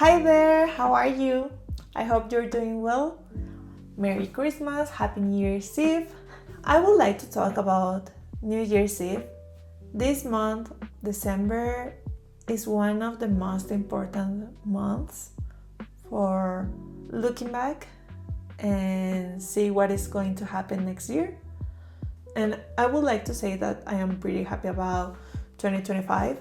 Hi there, how are you? I hope you're doing well. Merry Christmas, Happy New Year's Eve. I would like to talk about New Year's Eve. This month, December, is one of the most important months for looking back and see what is going to happen next year. And I would like to say that I am pretty happy about 2025.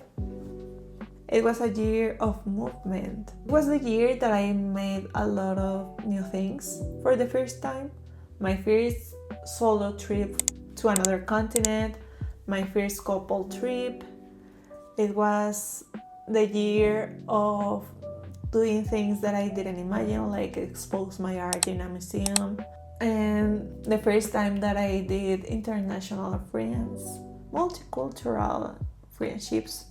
It was a year of movement. It was the year that I made a lot of new things for the first time. My first solo trip to another continent, my first couple trip. It was the year of doing things that I didn't imagine, like expose my art in a museum. And the first time that I did international friends, multicultural friendships.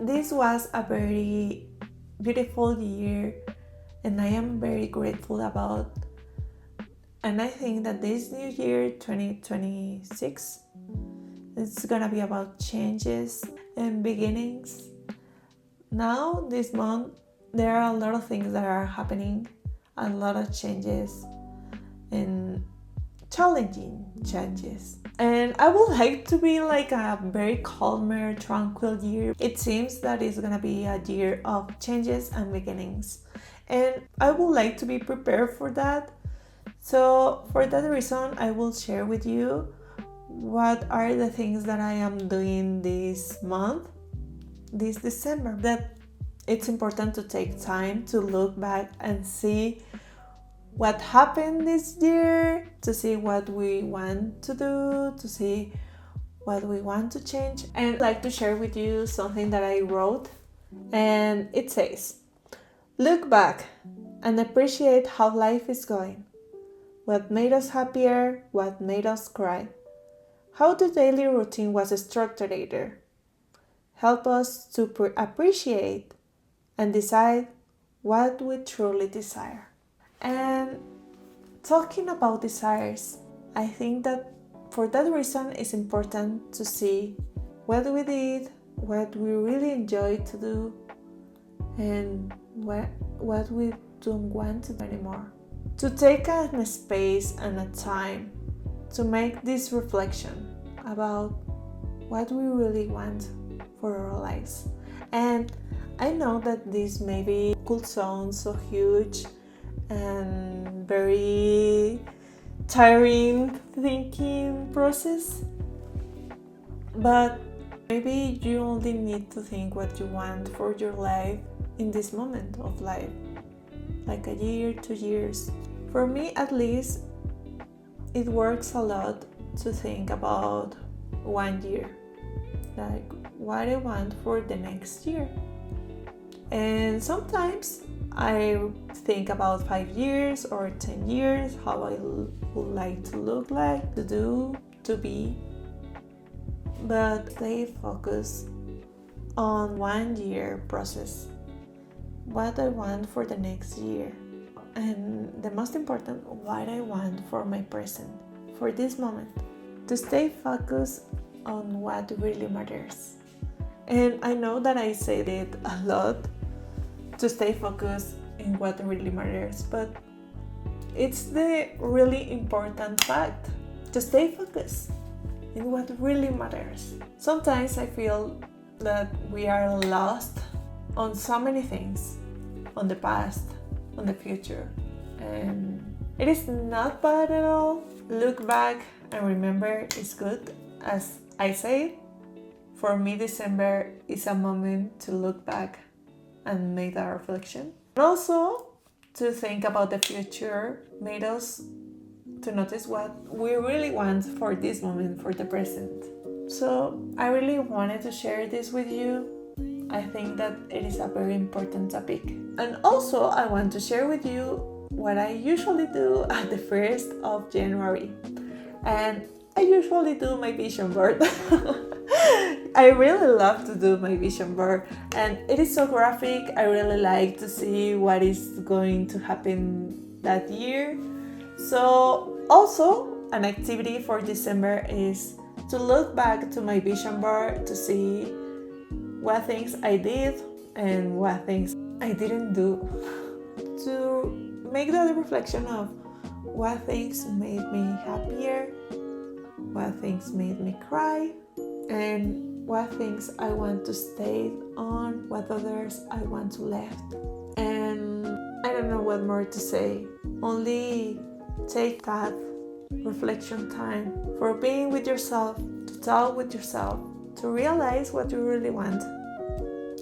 This was a very beautiful year and I am very grateful about. And I think that this new year, 2026, it's gonna be about changes and beginnings. Now, this month, there are a lot of things that are happening, a lot of changes and challenging changes. And I would like to be like a very calmer, tranquil year. It seems that it's gonna be a year of changes and beginnings. And I would like to be prepared for that. So for that reason, I will share with you what are the things that I am doing this month, this December. That it's important to take time to look back and see what happened this year, to see what we want to do, to see what we want to change. And I'd like to share with you something that I wrote, and it says, look back and appreciate how life is going. What made us happier, what made us cry. How the daily routine was structured. Help us to appreciate and decide what we truly desire. And talking about desires, I think that for that reason it's important to see what we did, what we really enjoyed to do, and what we don't want to do anymore. To take a space and a time to make this reflection about what we really want for our lives. And I know that this maybe could sound so huge and very tiring thinking process, but maybe you only need to think what you want for your life in this moment of life, like a year, 2 years. For me at least, it works a lot to think about 1 year, like what I want for the next year. And sometimes I think about 5 years or 10 years, how I would like to look like, to do, to be. But stay focused on 1 year process, what I want for the next year. And the most important, what I want for my present, for this moment. To stay focused on what really matters. And I know that I said it a lot, to stay focused in what really matters, but it's the really important fact to stay focused in what really matters. Sometimes I feel that we are lost on so many things, on the past, on the future, and it is not bad at all. Look back and remember it's good. As I say, for me December is a moment to look back and make that reflection. And also to think about the future made us to notice what we really want for this moment, for the present. So I really wanted to share this with you. I think that it is a very important topic. And also I want to share with you what I usually do at the 1st of January. And I usually do my vision board. I really love to do my vision board, and it is so graphic. I really like to see what is going to happen that year. So also an activity for December is to look back to my vision board to see what things I did and what things I didn't do, to make that reflection of what things made me happier, what things made me cry, and what things I want to stay on, what others I want to left. And I don't know what more to say. Only take that reflection time for being with yourself, to talk with yourself, to realize what you really want.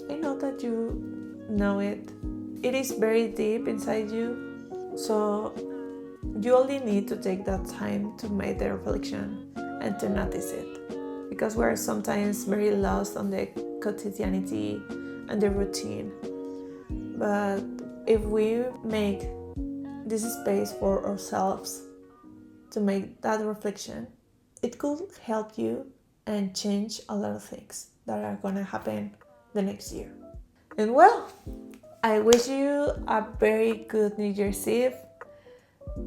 I know that you know it. It is very deep inside you. So you only need to take that time to make the reflection and to notice it. Because we're sometimes very lost on the quotidianity and the routine. But if we make this space for ourselves to make that reflection, it could help you and change a lot of things that are gonna happen the next year. And well, I wish you a very good New Year's Eve,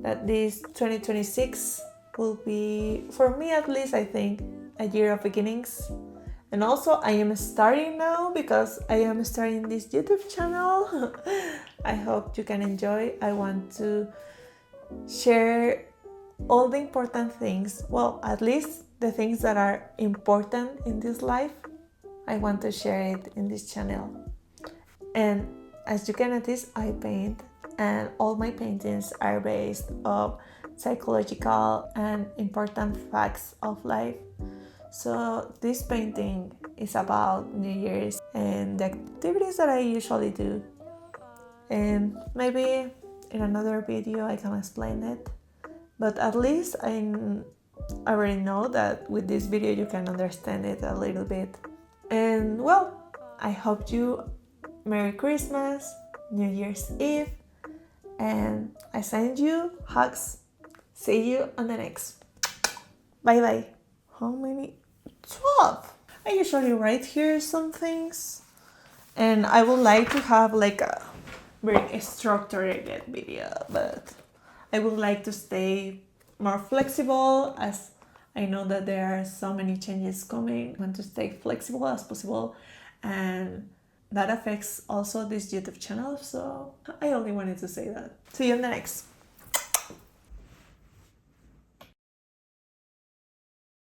that this 2026 will be, for me at least, I think, a year of beginnings. And also I am starting now because I am starting this YouTube channel. I hope you can enjoy. I want to share all the important things, well, at least the things that are important in this life. I want to share it in this channel. And as you can notice, I paint, and all my paintings are based on psychological and important facts of life. So this painting is about New Year's and the activities that I usually do. And maybe in another video I can explain it. But at least I already know that with this video you can understand it a little bit. And well, I hope you Merry Christmas, New Year's Eve, and I send you hugs. See you on the next. Bye bye. How many? 12. I usually write here some things, and I would like to have like a very structured video, but I would like to stay more flexible, as I know that there are so many changes coming. I want to stay flexible as possible, and that affects also this YouTube channel, so I only wanted to say that. See you in the next.